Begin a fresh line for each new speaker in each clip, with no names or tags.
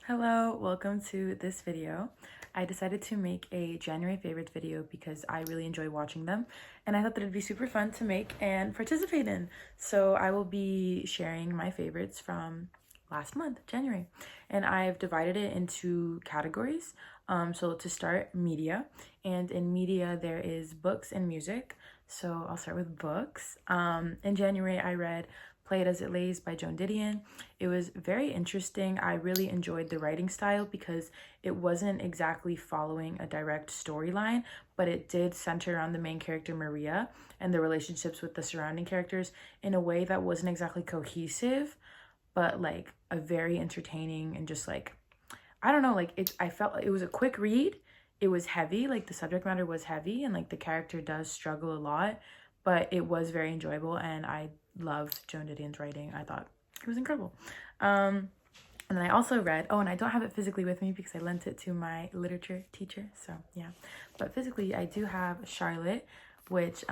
Hello, welcome to this video. I decided to make a January favorites video because I really enjoy watching them and I thought that it'd be super fun to make and participate in. So I will be sharing my favorites from last month, January, and I've divided it into categories. So to start, media, and in media there is books and music. So I'll start with books. In January I read Play It As It Lays by Joan Didion. It was very interesting. I really enjoyed the writing style because it wasn't exactly following a direct storyline, but it did center around the main character Maria and the relationships with the surrounding characters in a way that wasn't exactly cohesive, but like a very entertaining and just like, I don't know, like I felt it was a quick read. It was heavy, like the subject matter was heavy and like the character does struggle a lot, but it was very enjoyable and I loved Joan Didion's writing. I thought it was incredible. And then I also read, oh, and I don't have it physically with me because I lent it to my literature teacher. So yeah, but physically I do have Charlotte, which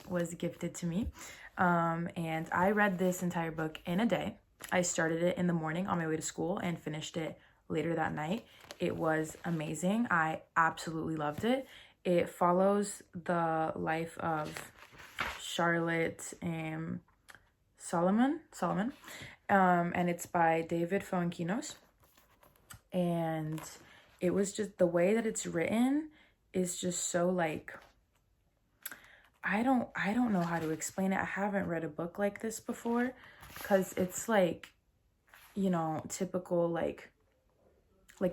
was gifted to me. And I read this entire book in a day. I started it in the morning on my way to school and finished it later that night. It was amazing. I absolutely loved it. It follows the life of Charlotte and Solomon, and it's by David Fuenquinos. And it was just the way that it's written is just so like, I don't know how to explain it. I haven't read a book like this before because it's like, you know, typical like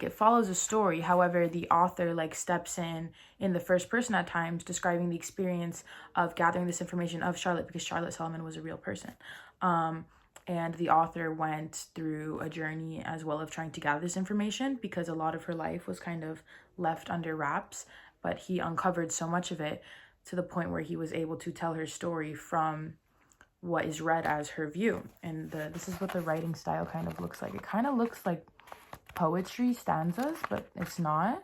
it follows a story. However, the author like steps in the first person at times, describing the experience of gathering this information of Charlotte, because Charlotte Solomon was a real person. And the author went through a journey as well of trying to gather this information because a lot of her life was kind of left under wraps, but he uncovered so much of it to the point where he was able to tell her story from what is read as her view. And this is what the writing style kind of looks like. It kind of looks like poetry stanzas, but it's not.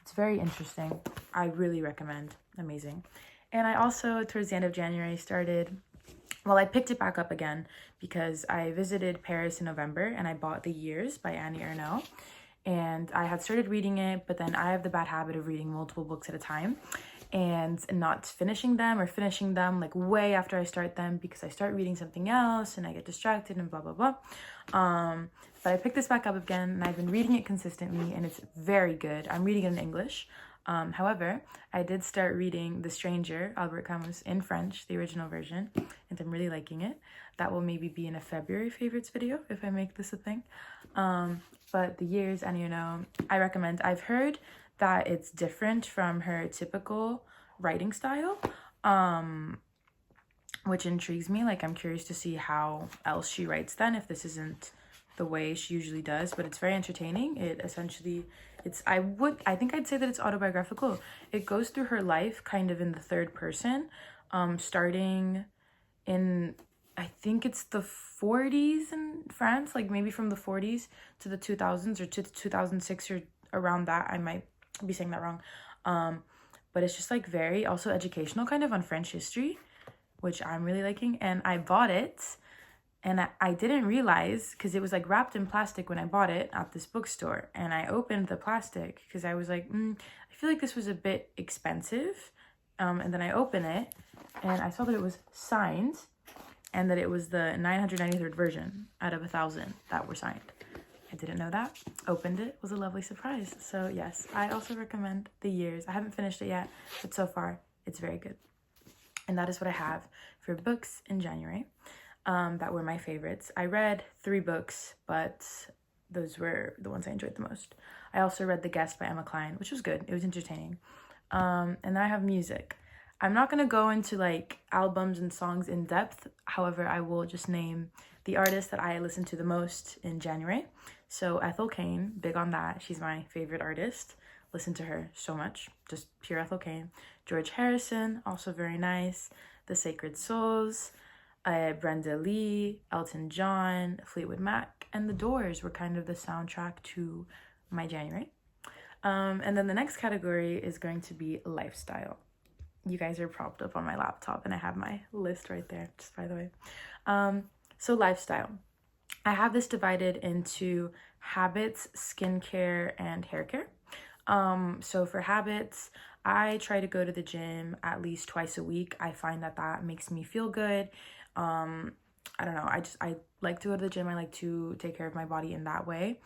It's very interesting. I really recommend. Amazing. And I also, towards the end of January, I picked it back up again because I visited Paris in November and I bought The Years by Annie Ernaux. And I had started reading it, but then I have the bad habit of reading multiple books at a time and not finishing them or finishing them like way after I start them because I start reading something else and I get distracted and blah, blah, blah. But I picked this back up again and I've been reading it consistently and it's very good. I'm reading it in English. However, I did start reading The Stranger, Albert Camus, in French, the original version, and I'm really liking it. That will maybe be in a February favorites video if I make this a thing. But The Years, and you know, I recommend. I've heard that it's different from her typical writing style, which intrigues me. Like, I'm curious to see how else she writes then, if this isn't the way she usually does, but it's very entertaining. It essentially, I think I'd say that it's autobiographical. It goes through her life kind of in the third person, starting in, I think it's the 40s in France, like maybe from the 40s to the 2000s or to 2006 or around that. I might be saying that wrong. But it's just like very also educational kind of on French history, which I'm really liking. And I bought it and I didn't realize because it was like wrapped in plastic when I bought it at this bookstore. And I opened the plastic because I was like, I feel like this was a bit expensive. And then I opened it and I saw that it was signed and that it was the 993rd version out of 1,000 that were signed. I didn't know that. Opened it, was a lovely surprise. So yes, I also recommend The Years. I haven't finished it yet, but so far it's very good. And that is what I have for books in January. That were my favorites. I read 3 books, but those were the ones I enjoyed the most. I also read The Guest by Emma Cline, which was good. It was entertaining. And then I have music. I'm not gonna go into like albums and songs in depth. However, I will just name the artist that I listened to the most in January. So Ethel Cain, big on that. She's my favorite artist. Listen to her so much. Just pure Ethel Cain. George Harrison, also very nice. The Sacred Souls, Brenda Lee, Elton John, Fleetwood Mac, and The Doors were kind of the soundtrack to my January. And then the next category is going to be lifestyle. You guys are propped up on my laptop and I have my list right there, just by the way. So lifestyle. I have this divided into habits, skincare, and hair care. So for habits, I try to go to the gym at least twice a week. I find that that makes me feel good. I don't know, I like to go to the gym. I like to take care of my body in that way.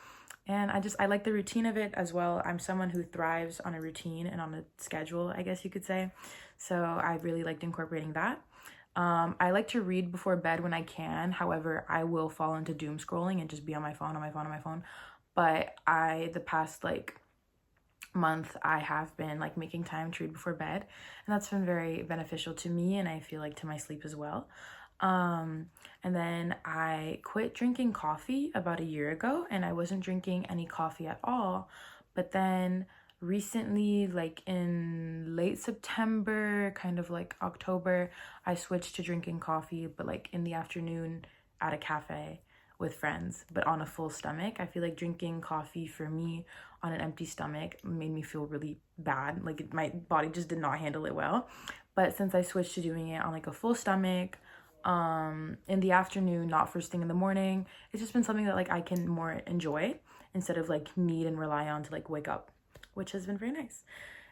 And I like the routine of it as well. I'm someone who thrives on a routine and on a schedule, I guess you could say. So I really liked incorporating that. I like to read before bed when I can. However, I will fall into doom scrolling and just be on my phone, on my phone, on my phone. But the past like month, I have been like making time to read before bed, and that's been very beneficial to me, and I feel like to my sleep as well. And then I quit drinking coffee about a year ago, and I wasn't drinking any coffee at all. But then recently, like in late September, kind of like October, I switched to drinking coffee, but like in the afternoon at a cafe with friends, but on a full stomach. I feel like drinking coffee for me on an empty stomach made me feel really bad. Like my body just did not handle it well. But since I switched to doing it on like a full stomach, in the afternoon, not first thing in the morning, it's just been something that like I can more enjoy instead of like need and rely on to like wake up, which has been very nice.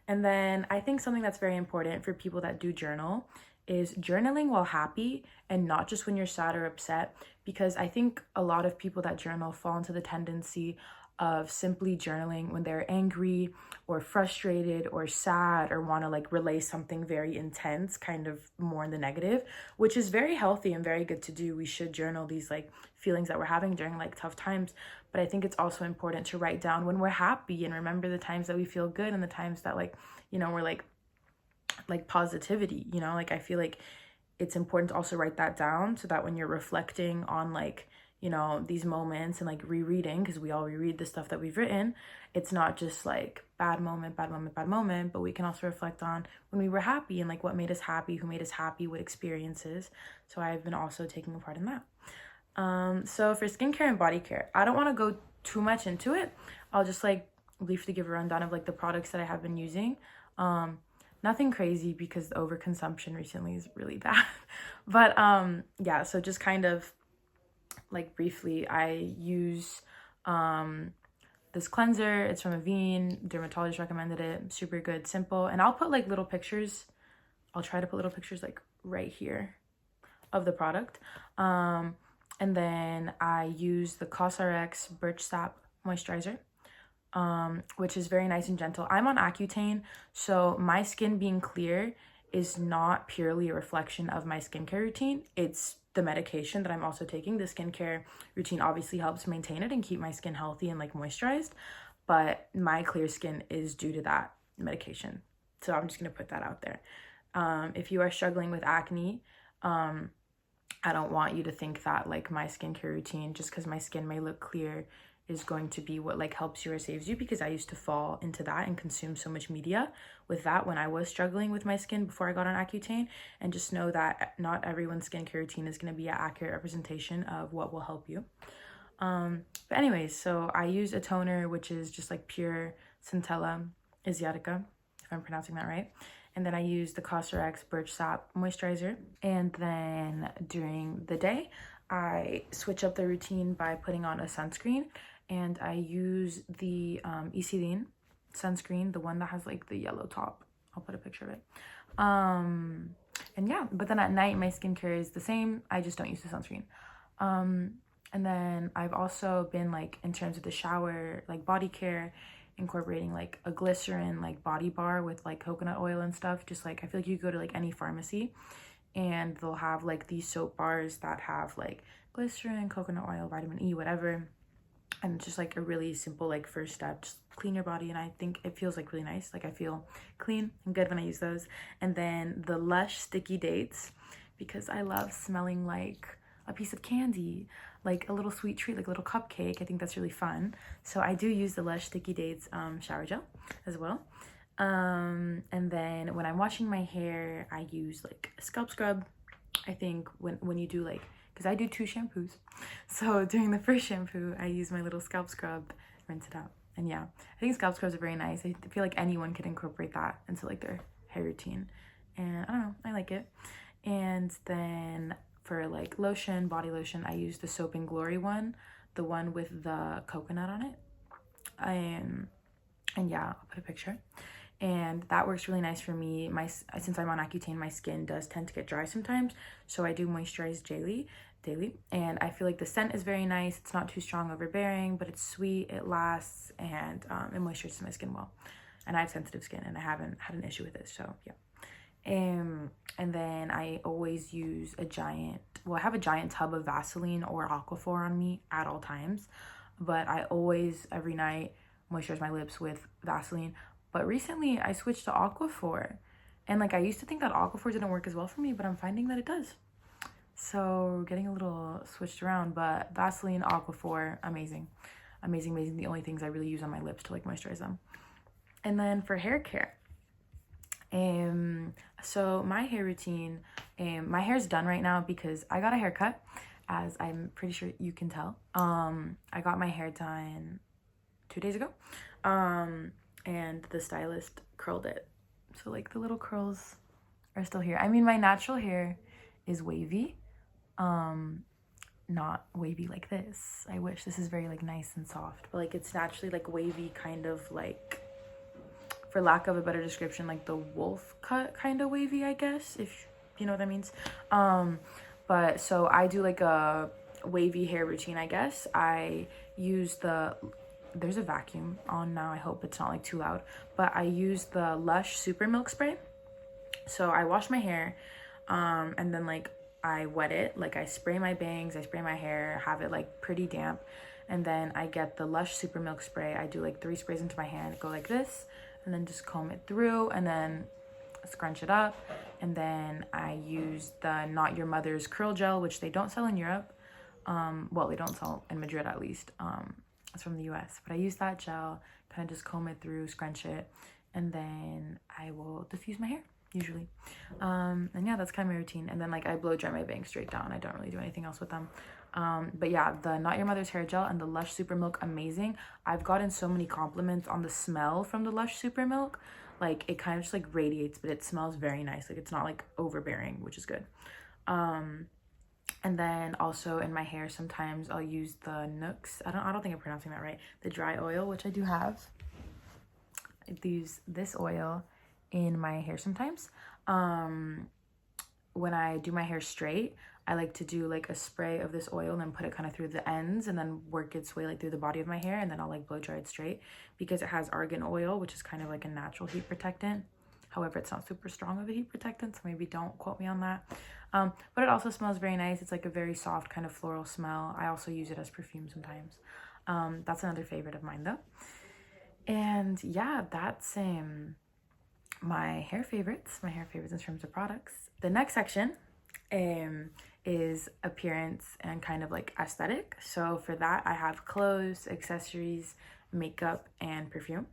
And then I think something that's very important for people that do journal is journaling while happy and not just when you're sad or upset, because I think a lot of people that journal fall into the tendency of simply journaling when they're angry or frustrated or sad or want to like relay something very intense, kind of more in the negative, which is very healthy and very good to do. We should journal these like feelings that we're having during like tough times, but I think it's also important to write down when we're happy and remember the times that we feel good and the times that like, you know, we're like positivity, you know, like I feel like it's important to also write that down so that when you're reflecting on like, you know, these moments and like rereading, because we all reread the stuff that we've written, it's not just like bad moment, bad moment, bad moment, but we can also reflect on when we were happy and like what made us happy, who made us happy, what experiences. So I've been also taking a part in that. So for skincare and body care, I don't want to go too much into it. I'll just like briefly give a rundown of like the products that I have been using. Nothing crazy because the overconsumption recently is really bad. But yeah, so just kind of like briefly, I use this cleanser. It's from Avene. Dermatologist recommended it. Super good, simple. And I'll put like little pictures. I'll try to put little pictures like right here of the product. And then I use the COSRX Birch Sap Moisturizer, which is very nice and gentle. I'm on Accutane, so my skin being clear is not purely a reflection of my skincare routine. It's the medication that I'm also taking. The skincare routine obviously helps maintain it and keep my skin healthy and like moisturized, but my clear skin is due to that medication. So I'm just gonna put that out there. If you are struggling with acne, I don't want you to think that like my skincare routine, just because my skin may look clear, is going to be what like helps you or saves you, because I used to fall into that and consume so much media with that when I was struggling with my skin before I got on Accutane. And just know that not everyone's skincare routine is going to be an accurate representation of what will help you. But anyways, so I use a toner, which is just like pure Centella Asiatica, if I'm pronouncing that right. And then I use the COSRX Birch Sap Moisturizer. And then during the day, I switch up the routine by putting on a sunscreen. And I use the Ecilene sunscreen, the one that has like the yellow top. I'll put a picture of it. And yeah, but then at night, my skincare is the same. I just don't use the sunscreen. And then I've also been like, in terms of the shower, like body care, incorporating like a glycerin like body bar with like coconut oil and stuff. Just like, I feel like you go to like any pharmacy and they'll have like these soap bars that have like glycerin, coconut oil, vitamin E, whatever. And just like a really simple like first step, just clean your body. And I think it feels like really nice. Like I feel clean and good when I use those. And then the Lush Sticky Dates, because I love smelling like a piece of candy, like a little sweet treat, like a little cupcake. I think that's really fun. So I do use the Lush Sticky Dates shower gel as well. And then when I'm washing my hair, I use like a scalp scrub. I think when you do like, because I do 2 shampoos. So during the first shampoo, I use my little scalp scrub, rinse it out. And yeah, I think scalp scrubs are very nice. I feel like anyone could incorporate that into like their hair routine. And I don't know, I like it. And then for like lotion, body lotion, I use the Soap and Glory one, the one with the coconut on it. And yeah, I'll put a picture. And that works really nice for me. Since I'm on Accutane, my skin does tend to get dry sometimes, so I do moisturize daily. And I feel like the scent is very nice. It's not too strong overbearing, but it's sweet, it lasts, and it moisturizes my skin well. And I have sensitive skin, and I haven't had an issue with it, so yeah. And then I always use I have a giant tub of Vaseline or Aquaphor on me at all times, but I always, every night, moisturize my lips with Vaseline. But recently I switched to Aquaphor, and like I used to think that Aquaphor didn't work as well for me, but I'm finding that it does. So we're getting a little switched around, but Vaseline, Aquaphor, amazing. Amazing, amazing. The only things I really use on my lips to like moisturize them. And then for hair care, so my hair routine, my hair's done right now because I got a haircut, as I'm pretty sure you can tell. I got my hair done 2 days ago, and the stylist curled it. So like the little curls are still here. I mean, my natural hair is wavy, not wavy like this. I wish. This is very like nice and soft, but like it's naturally like wavy, kind of like, for lack of a better description, like the wolf cut kind of wavy, I guess, if you know what that means. But so I do like a wavy hair routine, I guess. I use there's a vacuum on now, I hope it's not like too loud, but I use the Lush Super Milk Spray. So I wash my hair, and then like I wet it, like I spray my bangs, I spray my hair, have it like pretty damp, and then I get the Lush Super Milk Spray. I do like 3 sprays into my hand, go like this, and then just comb it through, and then scrunch it up. And then I use the Not Your Mother's curl gel, which they don't sell in Europe. Well, they don't sell in Madrid, at least. It's from the US, but I use that gel, kind of just comb it through, scrunch it, and then I will diffuse my hair usually. And yeah, that's kind of my routine. And then like I blow dry my bangs straight down. I don't really do anything else with them. But yeah, the Not Your Mother's hair gel and the Lush Super Milk, amazing. I've gotten so many compliments on the smell from the Lush Super Milk. Like it kind of just like radiates, but it smells very nice. Like it's not like overbearing, which is good. And then also in my hair, sometimes I'll use the Nooks. I don't think I'm pronouncing that right. The dry oil, which I do have. I use this oil in my hair sometimes. When I do my hair straight, I like to do like a spray of this oil and then put it kind of through the ends and then work its way like through the body of my hair, and then I'll like blow dry it straight because it has argan oil, which is kind of like a natural heat protectant. However, it's not super strong of a heat protectant, so maybe don't quote me on that. But it also smells very nice. It's like a very soft kind of floral smell. I also use it as perfume sometimes. That's another favorite of mine though. And yeah, that's my hair favorites in terms of products. The next section is appearance and kind of like aesthetic. So for that, I have clothes, accessories, makeup, and perfume.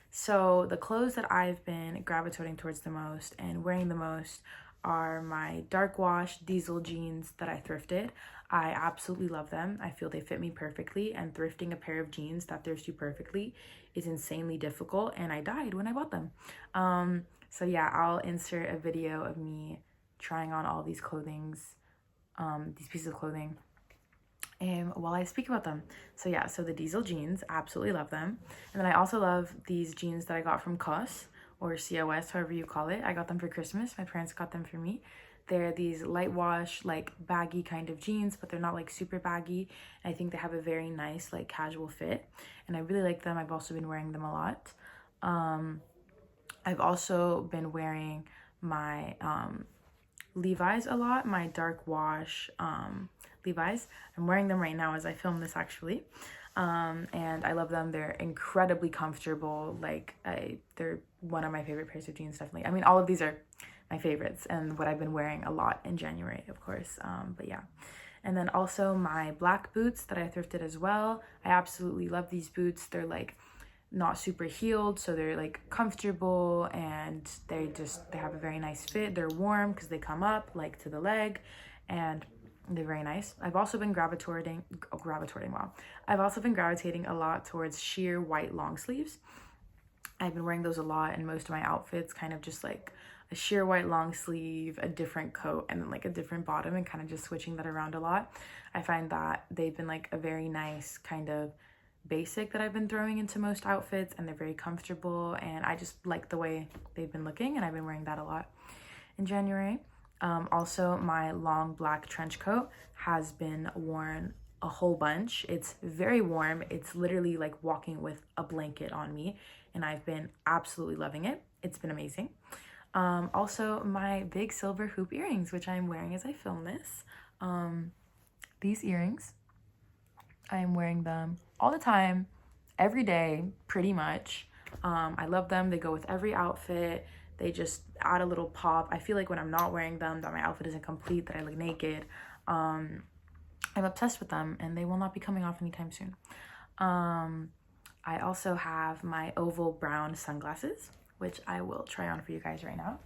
So the clothes that I've been gravitating towards the most and wearing the most are my dark wash diesel jeans that I thrifted. I absolutely love them. I feel they fit me perfectly, and thrifting a pair of jeans that fits you perfectly is insanely difficult, and I died when I bought them. So yeah, I'll insert a video of me trying on all these pieces of clothing while I speak about them. So yeah, so the diesel jeans, absolutely love them. And then I also love these jeans that I got from COS, or COS, however you call it. I got them for Christmas. My parents got them for me. They're these light wash, like baggy kind of jeans, but they're not like super baggy. I think they have a very nice like casual fit, and I really like them. I've also been wearing them a lot. I've also been wearing my Levi's a lot, my dark wash Levi's. I'm wearing them right now as I film this actually. And I love them. They're incredibly comfortable. Like they're one of my favorite pairs of jeans, definitely. I mean, all of these are my favorites and what I've been wearing a lot in January, of course. But yeah. And then also my black boots that I thrifted as well. I absolutely love these boots. They're like not super heeled, so they're like comfortable, and they have a very nice fit. They're warm because they come up like to the leg, and they're very nice. I've also been gravitating a lot towards sheer white long sleeves. I've been wearing those a lot in most of my outfits, kind of just like a sheer white long sleeve, a different coat, and then like a different bottom, and kind of just switching that around a lot. I find that they've been like a very nice kind of basic that I've been throwing into most outfits, and they're very comfortable, and I just like the way they've been looking, and I've been wearing that a lot in January. Also, my long black trench coat has been worn a whole bunch. It's very warm. It's literally like walking with a blanket on me, and I've been absolutely loving it. It's been amazing. Also, my big silver hoop earrings, which I'm wearing as I film this. These earrings, I am wearing them all the time, every day, pretty much. I love them. They go with every outfit. They just add a little pop. I feel like when I'm not wearing them, that my outfit isn't complete, that I look naked. I'm obsessed with them, and they will not be coming off anytime soon. I also have my oval brown sunglasses, which I will try on for you guys right now.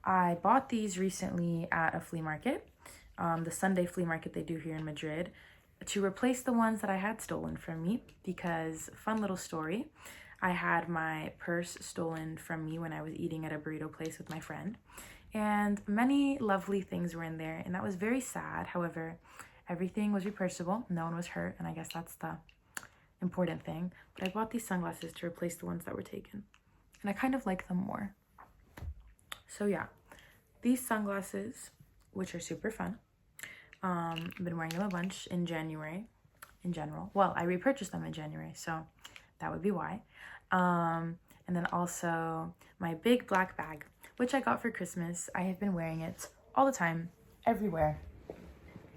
I bought these recently at a flea market, the Sunday flea market they do here in Madrid, to replace the ones that I had stolen from me, because, fun little story, I had my purse stolen from me when I was eating at a burrito place with my friend, and many lovely things were in there, and that was very sad. However, everything was repurchasable, no one was hurt, and I guess that's the important thing. But I bought these sunglasses to replace the ones that were taken, and I kind of like them more. So yeah, these sunglasses, which are super fun, I've been wearing them a bunch in January in general. Well, I repurchased them in January, so that would be why. And then also my big black bag, which I got for Christmas. I have been wearing it all the time, everywhere.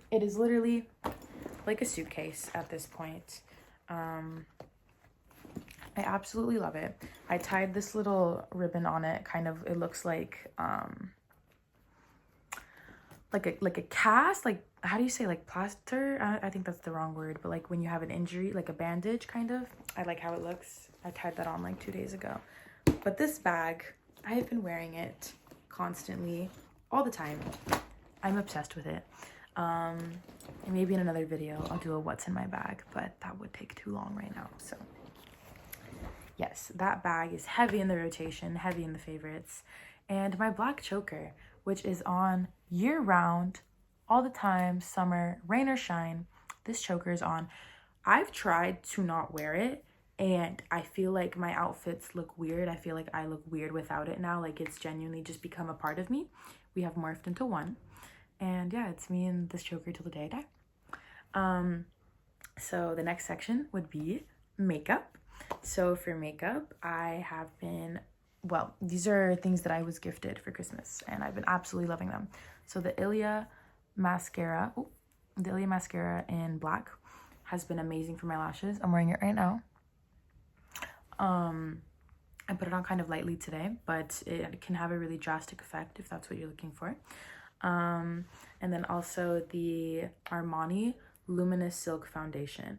It is literally like a suitcase at this point. I absolutely love it. I tied this little ribbon on it, kind of, it looks like a cast, like, how do you say, like plaster? I think that's the wrong word, but like when you have an injury, like a bandage, kind of. I like how it looks. I tied that on like 2 days ago. But this bag, I have been wearing it constantly, all the time. I'm obsessed with it. And maybe in another video I'll do a what's in my bag, but that would take too long right now. So yes, that bag is heavy in the rotation, heavy in the favorites. And my black choker, which is on year round, all the time, summer, rain or shine, this choker is on. I've tried to not wear it, and I feel like my outfits look weird. I feel like I look weird without it now. Like, it's genuinely just become a part of me. We have morphed into one. And yeah, it's me and this choker till the day I die. So the next section would be makeup. So for makeup, I have been, well, these are things that I was gifted for Christmas, and I've been absolutely loving them. So the Ilia mascara, in black has been amazing for my lashes. I'm wearing it right now. I put it on kind of lightly today, but it can have a really drastic effect if that's what you're looking for. And then also the Armani Luminous Silk Foundation.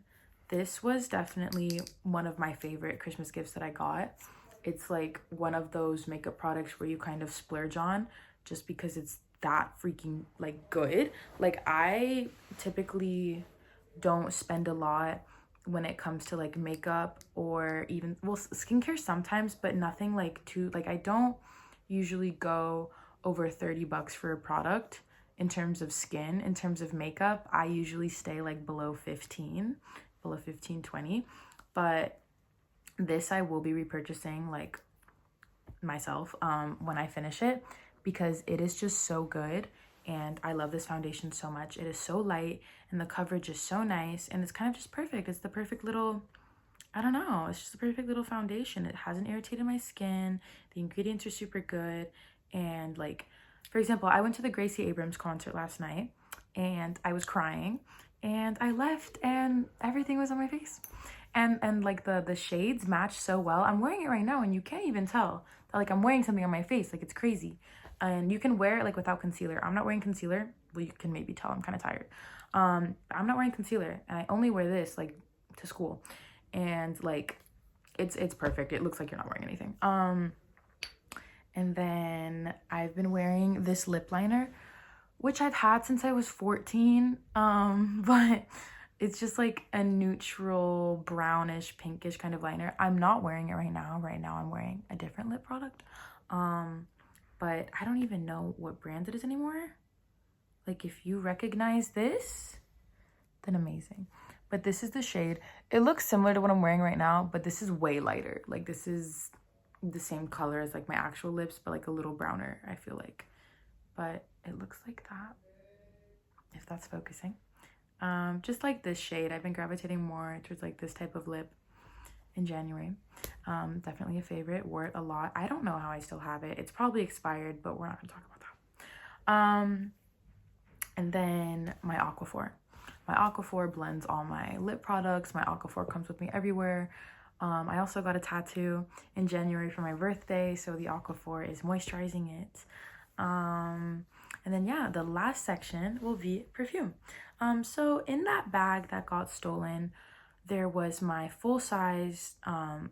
This was definitely one of my favorite Christmas gifts that I got. It's like one of those makeup products where you kind of splurge on just because it's that freaking like good. Like, I typically don't spend a lot when it comes to like makeup, or even, well, skincare sometimes, but nothing like too, like, I don't usually go over 30 bucks for a product in terms of skin. In terms of makeup, I usually stay like below 15, 20. But this I will be repurchasing like myself when I finish it, because it is just so good, and I love this foundation so much. It is so light, and the coverage is so nice, and it's kind of just perfect. It's the perfect little, I don't know, it's just a perfect little foundation. It hasn't irritated my skin. The ingredients are super good. And like, for example, I went to the Gracie Abrams concert last night, and I was crying, and I left, and everything was on my face. And like the shades match so well. I'm wearing it right now, and you can't even tell that like I'm wearing something on my face. Like, it's crazy. And you can wear it like without concealer. I'm not wearing concealer. Well, you can maybe tell I'm kind of tired. I'm not wearing concealer, and I only wear this like to school, and like it's perfect. It looks like you're not wearing anything. And then I've been wearing this lip liner, which I've had since I was 14. But it's just like a neutral brownish pinkish kind of liner. I'm not wearing it right now. Right now I'm wearing a different lip product. but I don't even know what brand it is anymore. Like, if you recognize this, then amazing. But this is the shade. It looks similar to what I'm wearing right now, but this is way lighter. Like, this is the same color as like my actual lips, but like a little browner, I feel like. But it looks like that, if that's focusing. Just like this shade, I've been gravitating more towards like this type of lip in January. Definitely a favorite. Wore it a lot. I don't know how I still have it. It's probably expired, but we're not gonna talk about that. And then my Aquaphor. My Aquaphor blends all my lip products. My Aquaphor comes with me everywhere. I also got a tattoo in January for my birthday, so the Aquaphor is moisturizing it. And then yeah, the last section will be perfume. So in that bag that got stolen, there was my full-size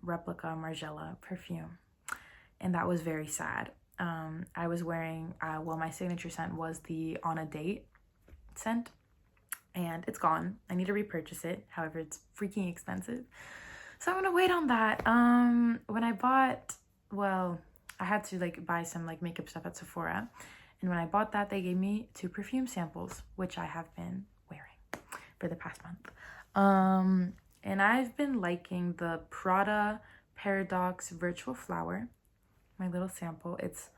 replica Margiela perfume, and that was very sad. I was wearing, well, my signature scent was the On a Date scent, and it's gone. I need to repurchase it. However, it's freaking expensive, so I'm gonna wait on that. When I bought, well, I had to like buy some like makeup stuff at Sephora, and when I bought that, they gave me 2 perfume samples, which I have been wearing for the past month. And I've been liking the Prada Paradox Virtual Flower, my little sample. It's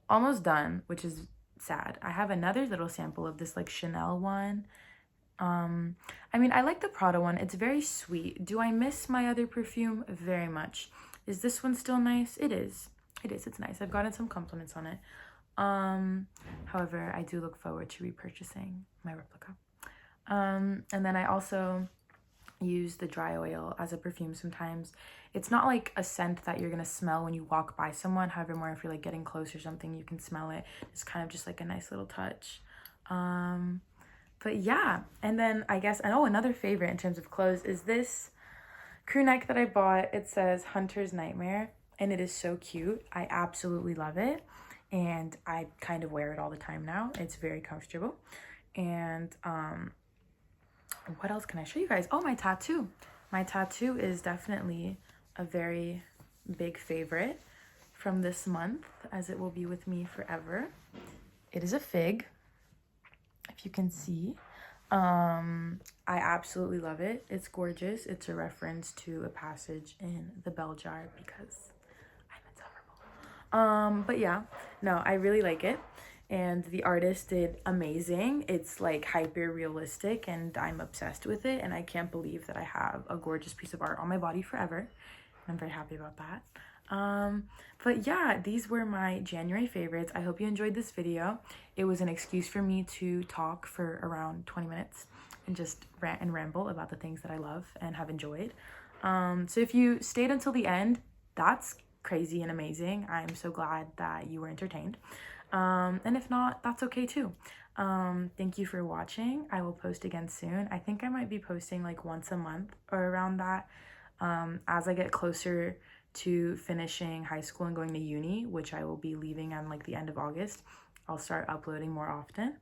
almost done, which is sad. I have another little sample of this like Chanel one. I mean, I like the Prada one. It's very sweet. Do I miss my other perfume? Very much. Is this one still nice? It is. It is. It's nice. I've gotten some compliments on it. However, I do look forward to repurchasing my replica. And then I also use the dry oil as a perfume sometimes. It's not like a scent that you're gonna smell when you walk by someone. However, more if you're like getting close or something, you can smell it. It's kind of just like a nice little touch. But yeah, and then I guess, oh, another favorite in terms of clothes is this crew neck that I bought. It says Hunter's Nightmare, and it is so cute. I absolutely love it, and I kind of wear it all the time now. It's very comfortable. And what else can I show you guys? Oh, my tattoo. My tattoo is definitely a very big favorite from this month, as it will be with me forever. It is a fig, if you can see. I absolutely love it. It's gorgeous. It's a reference to a passage in the bell jar because I'm insufferable. But yeah, no, I really like it. And the artist did amazing. It's like hyper realistic, and I'm obsessed with it. And I can't believe that I have a gorgeous piece of art on my body forever. I'm very happy about that. But yeah, these were my January favorites. I hope you enjoyed this video. It was an excuse for me to talk for around 20 minutes and just rant and ramble about the things that I love and have enjoyed. So if you stayed until the end, that's crazy and amazing. I'm so glad that you were entertained. And if not, that's okay too. Thank you for watching. I will post again soon. I think I might be posting like once a month or around that, as I get closer to finishing high school and going to uni, which I will be leaving on like the end of August. I'll start uploading more often.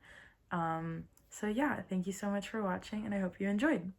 So yeah, thank you so much for watching, and I hope you enjoyed.